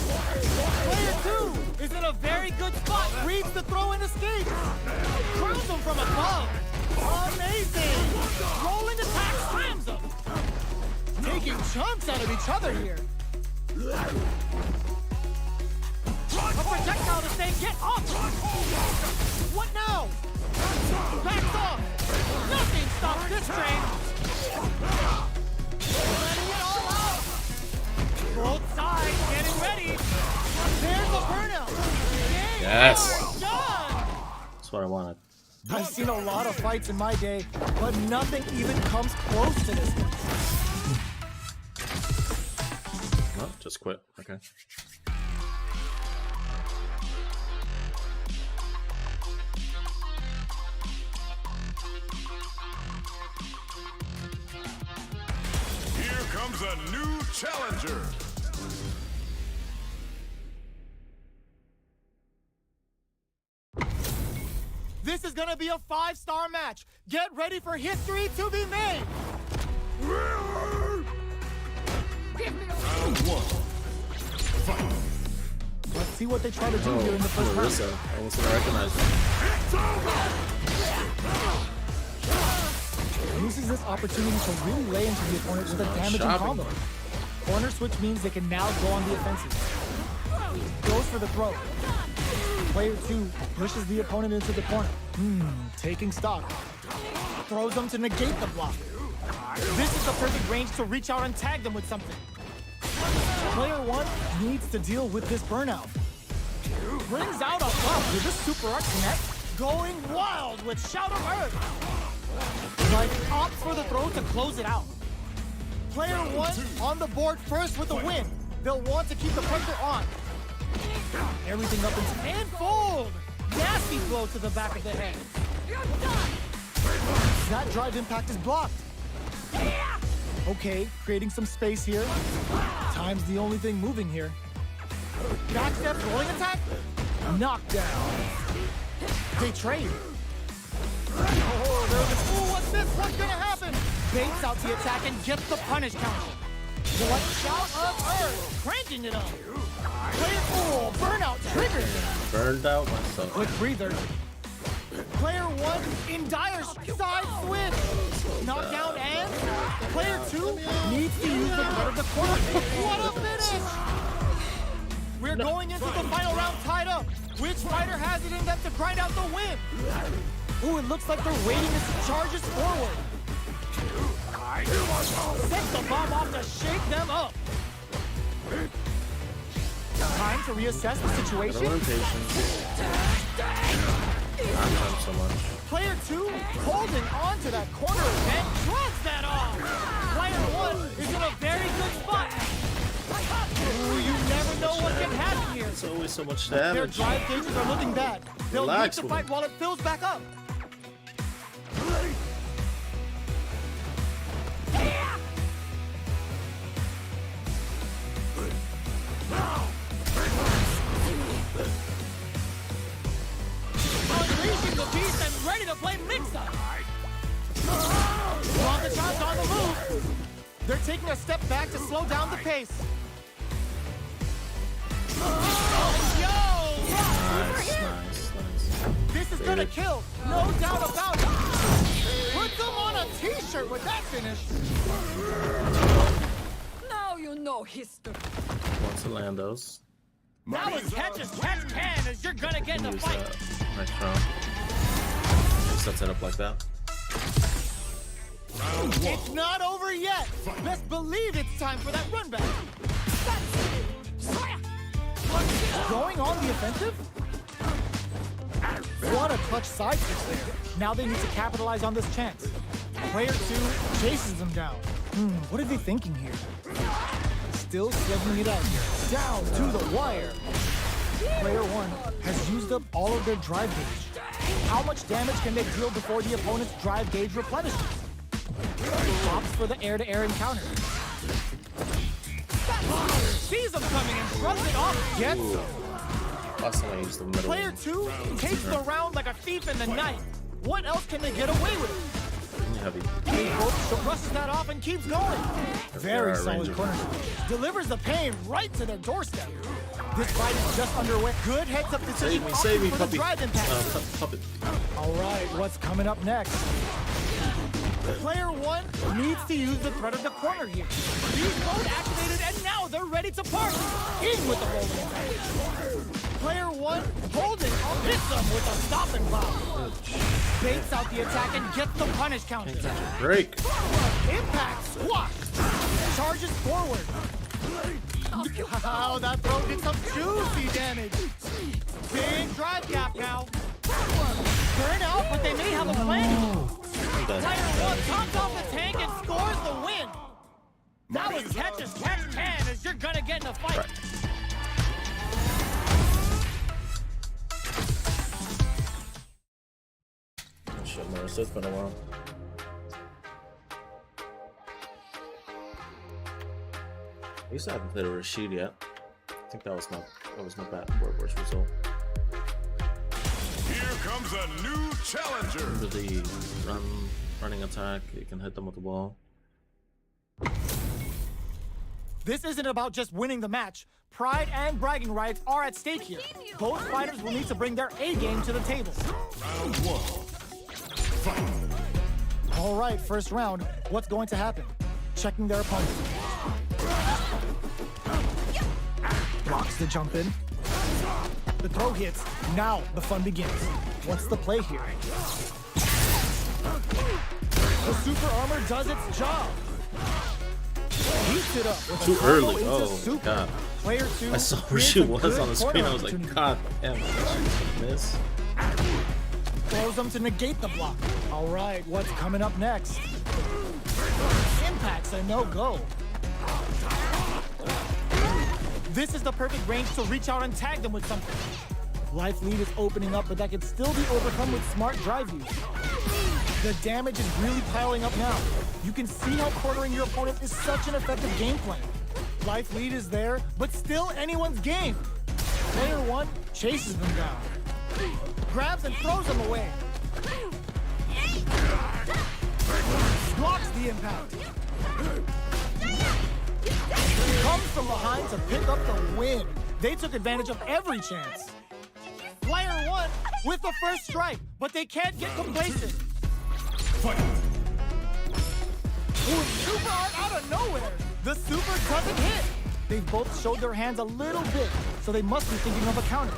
Player two is in a very good spot. Reads the throw and escapes. Throws him from above. Amazing. Rolling attack slams him. Taking chunks out of each other here. A projectile to say, get off! What now? Backs off! Nothing stops this train! Letting it all out! Both sides getting ready! There's the burnout! Yes! Done! That's what I wanted. I've seen a lot of fights in my day, but nothing even comes close to this one. No, just quit. Okay. Here comes a new challenger. This is gonna be a 5-star match. Get ready for history to be made. Round one. Fight. Let's see what they try to do here in the first round. Marissa, I almost didn't recognize her. Uses this opportunity to really lay into the opponent with a damaging combo. Corner switch means they can now go on the offensive. Goes for the throw. Player two pushes the opponent into the corner. Taking stock. Throws them to negate the block. This is the perfect range to reach out and tag them with something. Player one needs to deal with this burnout. Brings out a buff with this super art connect. Going wild with Shout of Earth. Like opts for the throw to close it out. Player one on the board first with the win. They'll want to keep the pressure on. Everything up and fold! Nasty blow to the back of the head. That drive impact is blocked. Okay, creating some space here. Time's the only thing moving here. Backstep rolling attack. Knockdown. They trade. Oh, there's a... Ooh, what's this? What's gonna happen? Baits out the attack and gets the punish counter. What Shout of Earth, cranking it up. Player burnout triggers. Burned out myself. Quick breather. Player one in dire side switch. Knockdown and player two needs to use the cut of the corner. What a finish! We're going into the final round tied up. Which fighter has it in them to grind out the win? Ooh, it looks like they're waiting as he charges forward. Sets the bomb off to shake them up. Time to reassess the situation. Not so much. Player two holding on to that corner and drugs that off. Player one is in a very good spot. Ooh, you never know what can happen here. It's always so much Their damage. drive gauges are looking bad. They'll Relax need to with fight him. while it fills back up. Unleashing the beast and ready to play mix-up. Blanca shots on the move. They're taking a step back to slow down the pace. Yo! gonna kill, no doubt about it. Put them on a t-shirt with that finish. Now you know history. Once to Landos. That was catch as catch can, as you're gonna get in a Use fight. that next round. Just set it up like that. It's not over yet. Best believe it's time for that run back. Going on the offensive? What a clutch side switch there. Now they need to capitalize on this chance. Player 2 chases them down. What are they thinking here? Still slugging it out here. Down to the wire. Player 1 has used up all of their drive gauge. How much damage can they deal before the opponent's drive gauge replenishes? Opts for the air-to-air encounter. Sees them coming and shrugs it off. Gets Ooh. Last time I used the middle. Player 2 Takes the round like a thief in the night. What else can they get away with? Heavy. brushes that off and keeps going. Very Ranger. solid corner. Delivers the pain right to their doorstep. This fight is just underway. Good heads-up decision. Save me, for puppy. the drive impact. Puppet. All right, what's coming up next? Player 1 needs to use the threat of the corner here. Use mode activated, and now they're ready to party. In with the rolling attack. Player 1 holding hits them with a stop and block. Baits out the attack and gets the punish counter. Break. Impact squash. Charges forward. Wow, that throw did some juicy damage. Big drive gap now. Burn out, but they may have a plan. Player 1 tops off the tank and scores the win. That was catch as catch can, as you're gonna get in a fight. Shit, Marissa, it's been a while. I used to haven't played a Rashid yet. I think that was my bad worst result. Here comes a new challenger. Under the running attack, you can hit them with the ball. This isn't about just winning the match. Pride and bragging rights are at stake here. Both fighters will need to bring their A game to the table. Round one. Fight. All right, first round. What's going to happen? Checking their opponent. Blocks the jump in. The throw hits. Now the fun begins. What's the play here? The super armor does its job. Heats it up with a Too combo early. into Oh, super. God. Player 2 I saw where creates she a was good on the corner screen. I was like, opportunity. God damn, miss. Throws them to negate the block. All right, what's coming up next? Impact's a no-go. This is the perfect range to reach out and tag them with something. Life lead is opening up, but that can still be overcome with smart drive use. The damage is really piling up now. You can see how cornering your opponent is such an effective game plan. Life lead is there, but still anyone's game. Player 1 chases them down. Grabs and throws them away. Blocks the impact. Comes from behind to pick up the win. They took advantage of every chance. Player 1 with the first strike, but they can't get complacent. Fight. Ooh, super art out of nowhere. The super doesn't hit. They've both showed their hands a little bit, so they must be thinking of a counter.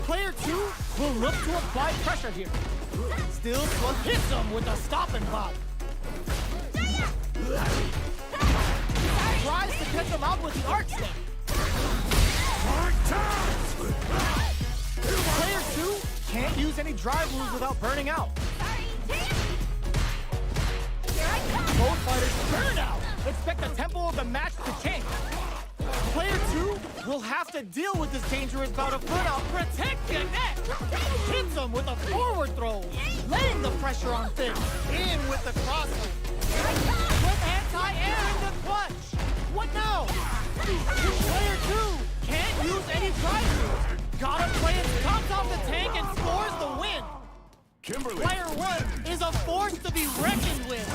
Player 2 will look to apply pressure here. Still hits them with a stop and pop. Tries to catch them out with the arc step. Player 2 can't use any drive moves without burning out. Both fighters burn out. Expect the tempo of the match to change. Player 2 will have to deal with this dangerous bout of burnout. Protect your neck. Hits him with a forward throw. Laying the pressure on Finn. In with the crosser. With anti-air in the clutch. What now? Player 2 can't use any drive moves. Gotta play it, tops off the tank and scores the win. Kimberly. Player 1 is a force to be reckoned with.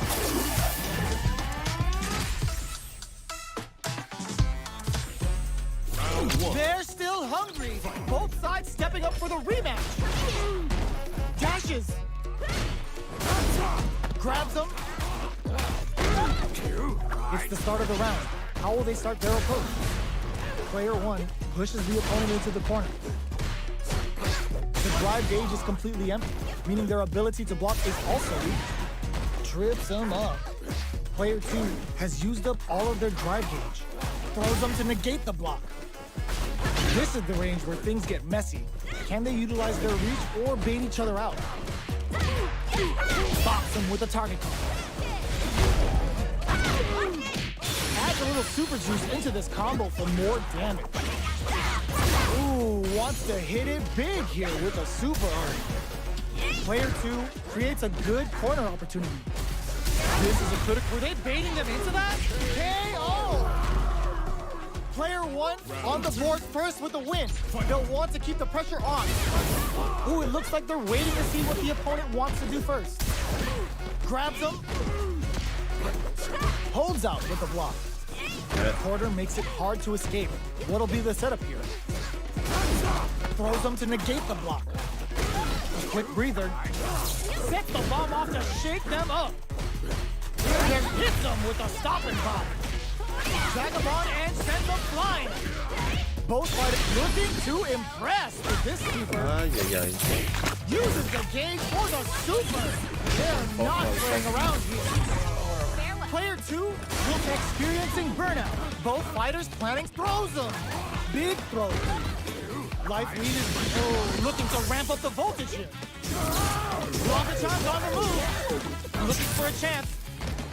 Round one. They're still hungry. Both sides stepping up for the rematch. Dashes. Grabs him. It's the start of the round. How will they start their approach? Player 1 pushes the opponent into the corner. The drive gauge is completely empty, meaning their ability to block is also weak. Trips him up. Player 2 has used up all of their drive gauge. Throws them to negate the block. This is the range where things get messy. Can they utilize their reach or bait each other out? Box him with a target call. Adds a little super juice into this combo for more damage. Ooh, wants to hit it big here with a super art. Player 2 creates a good corner opportunity. This is a critical. Were they baiting them into that? KO! Player 1 on the board first with the win. They'll want to keep the pressure on. Ooh, it looks like they're waiting to see what the opponent wants to do first. Grabs him. Holds out with the block. The quarter makes it hard to escape. What'll be the setup here? Throws them to negate the block. A quick breather. Sets the bomb off to shake them up. Then hits them with a stopping bomb. Vagabond and sends them flying. Both fighters looking to impress with this super. Uses the gauge for the super. They're not playing around here. Player 2 will be experiencing burnout. Both fighters planning throws them. Big throw. Life lead is Looking to ramp up the voltage here. Longer times on the move. Looking for a chance.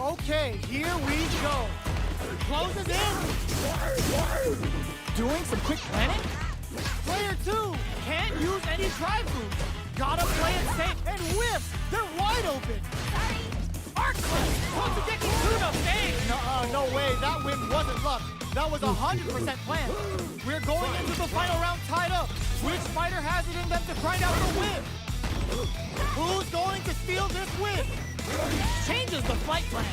okay. Here we go. Closes in. Doing some quick planning. Player 2 can't use any drive moves. Gotta play it safe and whiff. They're wide open. Arc Clip wants to get you to the stage. No way. That win wasn't luck. That was 100% planned. We're going into the final round tied up. Which fighter has it in them to grind out the win? Who's going to steal this win? Changes the fight plan.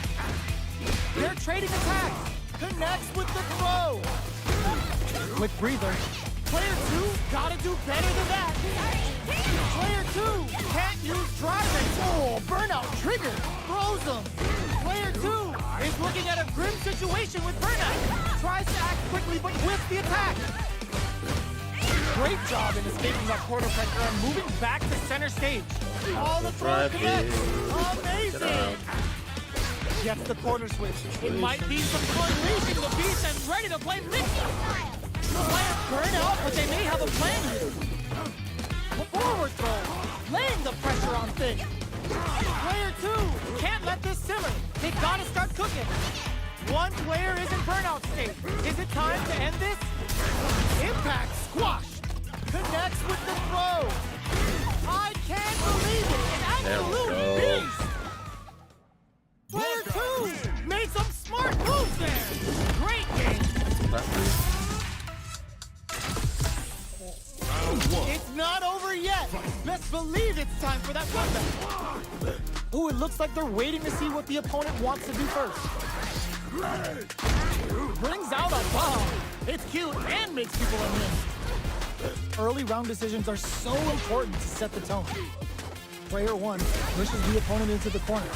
They're trading attacks. Connects with the throw. Quick breather. Player 2 gotta do better than that. Player 2 can't use driving. Oh, burnout trigger. Throws them. Player 2 is looking at a grim situation with burnout. Tries to act quickly but whiffs the attack. Great job in escaping that quarter pressure and moving back to center stage. All the throws connect. Amazing. Gets the corner switch. It might be some unleashing the beast and ready to play Mickey. Players burn out, but they may have a plan here. Forward throw. Laying the pressure on things. Player 2 can't let this simmer. They gotta start cooking. One player is in burnout state. Is it time to end this? Impact squashed. Connects with the throw. I can't believe it. An There we absolute go. beast. Player 2 made some smart moves there. Great game. It's not over yet. Let's believe it's time for that comeback. Ooh, it looks like they're waiting to see what the opponent wants to do first. Brings out a bomb. It's cute and makes people unhinged. Early round decisions are so important to set the tone. Player 1 pushes the opponent into the corner.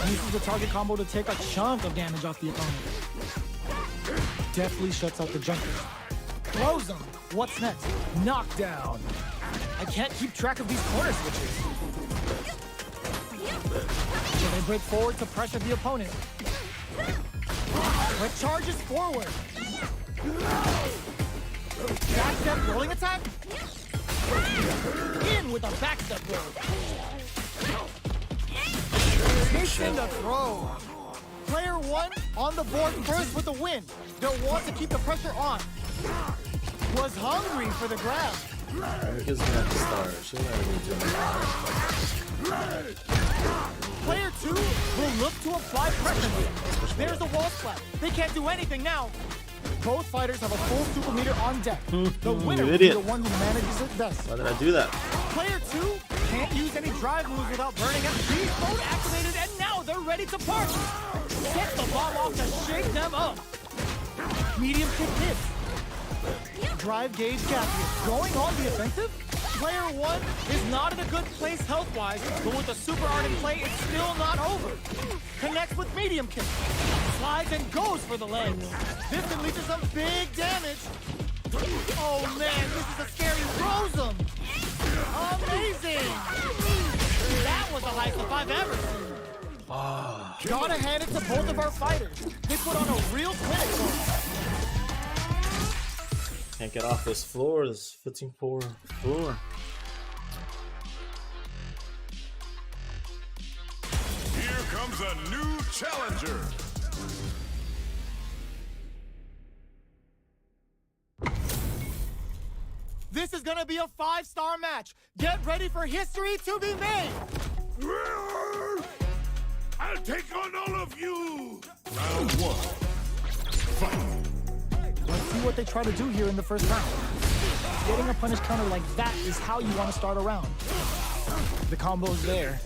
Uses the target combo to take a chunk of damage off the opponent. Deftly shuts out the jumpers. Throws them. What's next? Knockdown. I can't keep track of these corner switches. So they break forward to pressure the opponent. But charges forward. Backstep rolling attack. In with a backstep roll. Missing the throw. Player 1 on the board first with the win. They'll want to keep the pressure on. Was hungry for the grab. Because we have to start. She's not even doing Player 2 will look to apply pressure. There's the wall splat. They can't do anything now. Both fighters have a full super meter on deck. The winner will be the one who manages it best. Why did I do that? Player 2 can't use any drive moves without burning out. Beast mode activated and now they're ready to party. Set the bomb off to shake them up. Medium kick hits. drive gauge gap here. Going on the offensive? Player 1 is not in a good place health-wise, but with the super art in play, it's still not over. Connects with medium kick. Slides and goes for the legs. This can lead to some big damage. Oh man, this is a scary Rosum. Amazing! That was the highest I've ever seen. Gotta hand it to both of our fighters. They put on a real clinic for us. Can't get off this floor, this 15-4 floor. Here comes a new challenger. This is gonna be a 5-star match. Get ready for history to be made. I'll take on all of you. Round 1. Fight. Let's see what they try to do here in the first round. Getting a punish counter like that is how you want to start a round. The combo's there.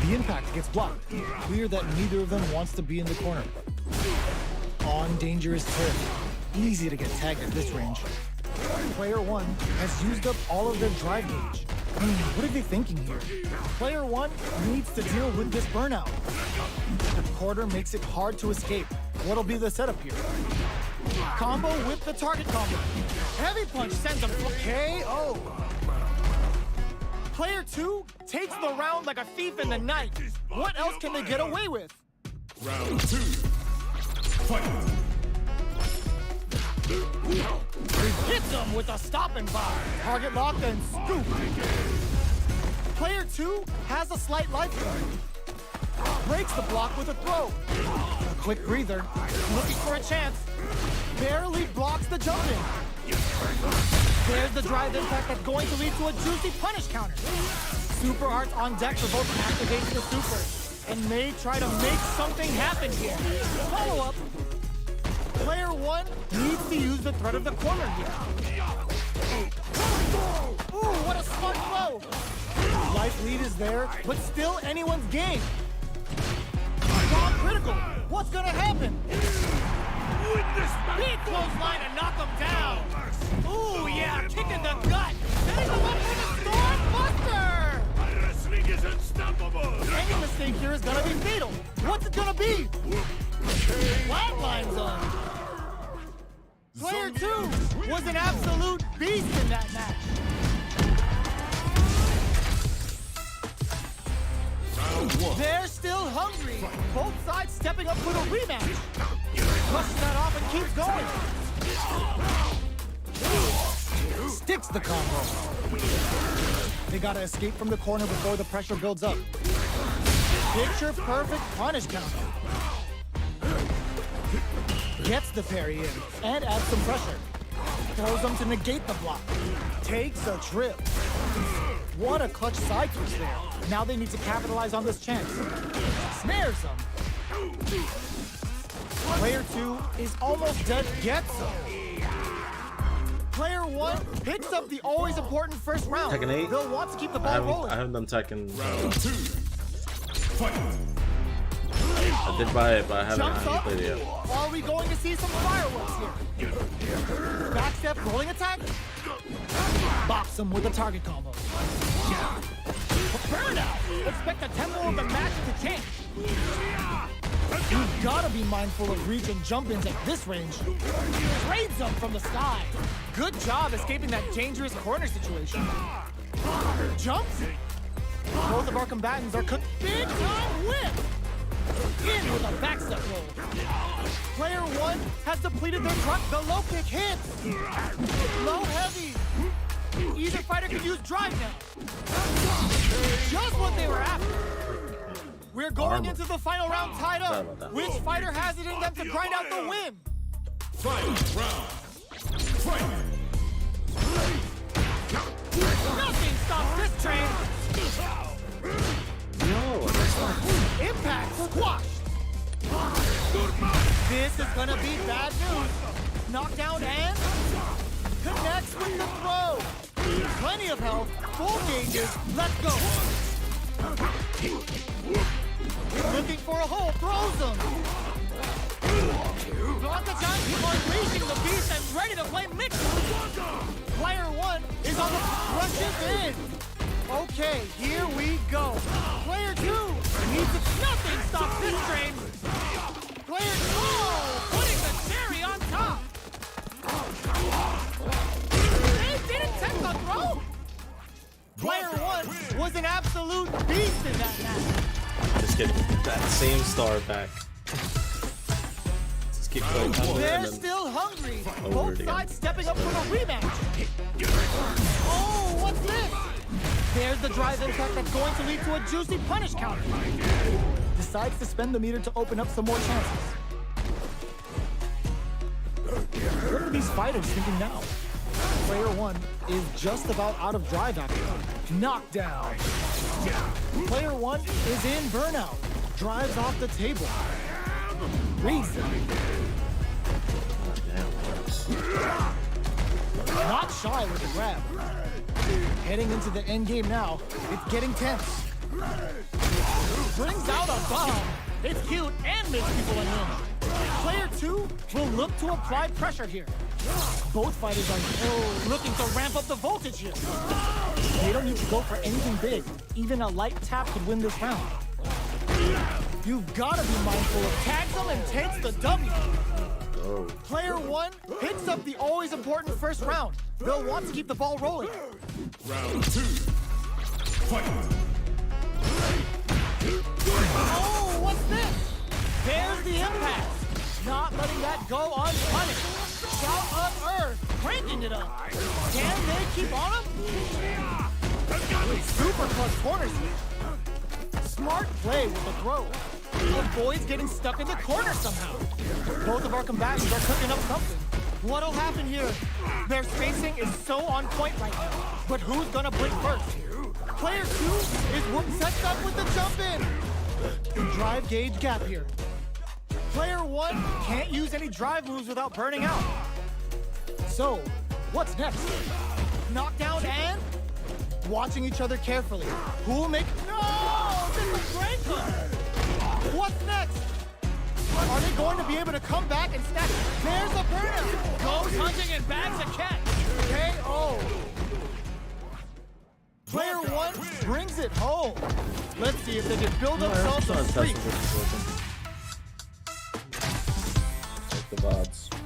The impact gets blocked. Clear that neither of them wants to be in the corner. On dangerous turf. Easy to get tagged at this range. Player 1 has used up all of their drive gauge. What are they thinking here? Player 1 needs to deal with this burnout. The quarter makes it hard to escape. What'll be the setup here? Combo with the target combo. Heavy punch sends him KO. Player 2 takes the round like a thief in the night. What else can they get away with? Round 2. Fight. Hits him with a stop and bar. Target locked and scoop. Player 2 has a slight life gain. Breaks the block with a throw. A quick breather. Looking for a chance. Barely blocks the jump in. There's the drive impact that's going to lead to a juicy punish counter. Super arts on deck for both activating the super. And may try to make something happen here. Follow up. Player 1 needs to use the threat of the corner here. Ooh, what a smart throw! Life lead is there, but still anyone's game. Strong critical. What's gonna happen? Big clothesline to knock him down. Ooh, yeah, kick in the gut. Setting him up for the Storm Buster! My wrestling is unstoppable. Any mistake here is gonna be fatal. What's it gonna be? Flatline zone. Player 2 was an absolute beast in that match. Round 1. They're still hungry. Both sides stepping up for the rematch. Flushes that off and keeps going. Sticks the combo. They gotta escape from the corner before the pressure builds up. Picture perfect punish counter. Gets the parry in and adds some pressure. Throws them to negate the block. Takes a trip. What a clutch side twitch there. Now they need to capitalize on this chance. Snares them. Player 2 is almost dead, gets him. Player 1 picks up the always important first round. Tekken 8? They'll want to keep the ball rolling. I haven't done Tekken. Round 2. Fight. I did buy it, but I haven't Jumps up. played it yet. Are we going to see some fireworks here? Backstep rolling attack. Bops him with a target combo. Burnout! Expect the tempo of the match to change. You've gotta be mindful of reach and jump-ins at this range. Trades them from the sky. Good job escaping that dangerous corner situation. Jumps. Both of our combatants are cooked. Big time whip! In with a backstep roll. Player 1 has depleted their truck. The low kick hits. Low heavy. Either fighter can use drive now. Just what they were after. We're going into the final round tied up. Which fighter has it in them to grind out the win? Final round. Fight. Nothing stops this train. Impact squashed. This is gonna be bad news. Knockdown and connects with the throw. Plenty of health, full gauges. Let's go. Looking for a hole, throws him. Blanca Giant people lava rushes in. Okay, here we go. Player 2 needs to... Nothing stops this train. Player 2! Putting the cherry on top. They didn't take the throw. Player 1 was an absolute beast in that match. Just get that same star back. Just keep going. They're still hungry. Both it again. sides stepping up for the rematch. Oh, what's this? There's the drive impact that's going to lead to a juicy punish counter. Decides to spend the meter to open up some more chances. What are these fighters thinking now? Player 1 is just about out of drive after knockdown. Player 1 is in burnout. Drives off the table. Reason. Not shy with the grab. Heading into the end game now. It's getting tense. Brings out a bomb. It's cute and makes people unhinged. Player 2 will look to apply pressure here. Both fighters are looking to ramp up the voltage here. They don't need to go for anything big. Even a light tap could win this round. You've got to be mindful of tags them and takes the W. Player 1 picks up the always important first round. They'll want to keep the ball rolling. Round 2. Fight. Oh, what's this? There's the impact. Not letting that go unpunished. Shout of Earth, cranking it up. Can they keep on him? Super clutch corner sweep. Smart play with the throw. Avoids getting stuck in the corner somehow. Both of our combatants are cooking up something. What'll happen here? Their spacing is so on point right now. But who's gonna blink first? Player 2 is what sets up with the jump in. Drive gauge gap here. Player 1 can't use any drive moves without burning out. So, what's next? Knockdown and watching each other carefully. Who will make... No! This is breaker! What's next? Are they going to be able to come back and snatch? There's a burnout! Goes hunting and bags a catch. KO! Player 1 brings it home. Let's see if they can build themselves a streak. Check the VODs.